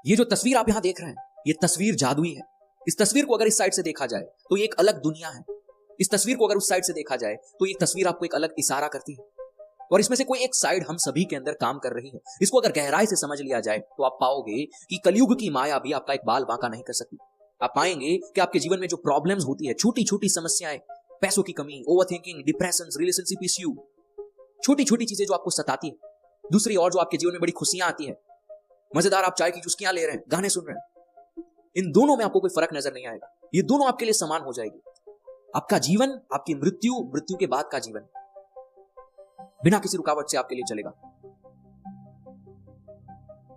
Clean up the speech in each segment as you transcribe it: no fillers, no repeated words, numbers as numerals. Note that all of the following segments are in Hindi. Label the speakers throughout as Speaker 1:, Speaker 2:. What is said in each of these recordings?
Speaker 1: ये जो तस्वीर आप यहां देख रहे हैं, ये तस्वीर जादुई है। इस तस्वीर को अगर इस साइड से देखा जाए तो ये एक अलग दुनिया है। इस तस्वीर को अगर उस साइड से देखा जाए तो ये तस्वीर आपको एक अलग इशारा करती है, और इसमें से कोई एक साइड हम सभी के अंदर काम कर रही है। इसको अगर गहराई से समझ लिया जाए तो आप पाओगे कि कलयुग की माया भी आपका एक बाल बांका नहीं कर सकती। आप पाएंगे कि आपके जीवन में जो प्रॉब्लम्स होती है, छोटी छोटी समस्याएं, पैसों की कमी, ओवरथिंकिंग, डिप्रेशन, रिलेशनशिप इश्यू, छोटी छोटी चीजें जो आपको सताती है, दूसरी और जो आपके जीवन में बड़ी खुशियां आती है, मजेदार आप चाय की चुस्कियां ले रहे हैं, गाने सुन रहे हैं, इन दोनों में आपको कोई फर्क नजर नहीं आएगा। ये दोनों आपके लिए समान हो जाएगी। आपका जीवन, आपकी मृत्यु, मृत्यु के बाद का जीवन बिना किसी रुकावट से आपके लिए चलेगा।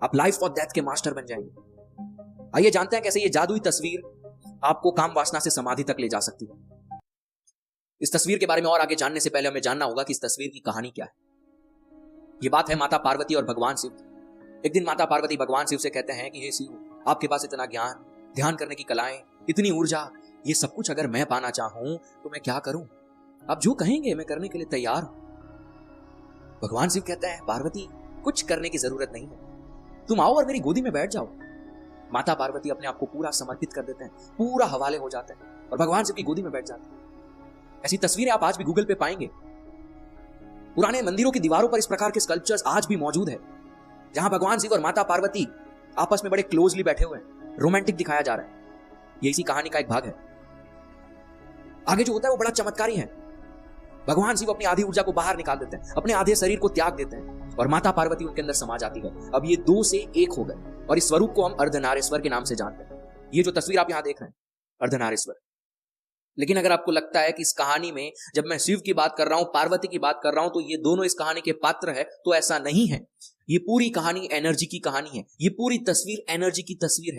Speaker 1: आप लाइफ और डेथ के मास्टर बन जाएंगे। आइए जानते हैं कैसे ये जादुई तस्वीर आपको काम वासना से समाधि तक ले जा सकती है। इस तस्वीर के बारे में और आगे जानने से पहले हमें जानना होगा कि इस तस्वीर की कहानी क्या है। ये बात है माता पार्वती और भगवान शिव। एक दिन माता पार्वती भगवान शिव से कहते हैं कि हे शिव, आपके पास इतना ज्ञान, ध्यान करने की कलाएं, इतनी ऊर्जा, ये सब कुछ अगर मैं पाना चाहूं तो मैं क्या करूं? आप जो कहेंगे मैं करने के लिए तैयार हूं। भगवान शिव कहते हैं, पार्वती कुछ करने की जरूरत नहीं है, तुम आओ और मेरी गोदी में बैठ जाओ। माता पार्वती अपने आप को पूरा समर्पित कर देते हैं, पूरा हवाले हो जाते हैं और भगवान शिव की गोदी में बैठ जाते हैं। ऐसी तस्वीरें आप आज भी गूगल पे पाएंगे। पुराने मंदिरों की दीवारों पर इस प्रकार के स्कल्पचर्स आज भी मौजूद है, जहां भगवान शिव और माता पार्वती आपस में बड़े क्लोजली बैठे हुए हैं, रोमांटिक दिखाया जा रहा है। ये इसी कहानी का एक भाग है। आगे जो होता है वो बड़ा चमत्कारी है। भगवान शिव अपनी आधी ऊर्जा को बाहर निकाल देते हैं, अपने आधे शरीर को त्याग देते हैं और माता पार्वती उनके अंदर समा जाती है। अब ये दो से एक हो गए और इस स्वरूप को हम अर्धनारीश्वर के नाम से जानते हैं। ये जो तस्वीर आप यहां देख रहे हैं, अर्धनारीश्वर। लेकिन अगर आपको लगता है कि इस कहानी में जब मैं शिव की बात कर रहा हूं, पार्वती की बात कर रहा हूं, तो ये दोनों इस कहानी के पात्र है, तो ऐसा नहीं है। ये पूरी कहानी एनर्जी की कहानी है। ये पूरी तस्वीर एनर्जी की तस्वीर है।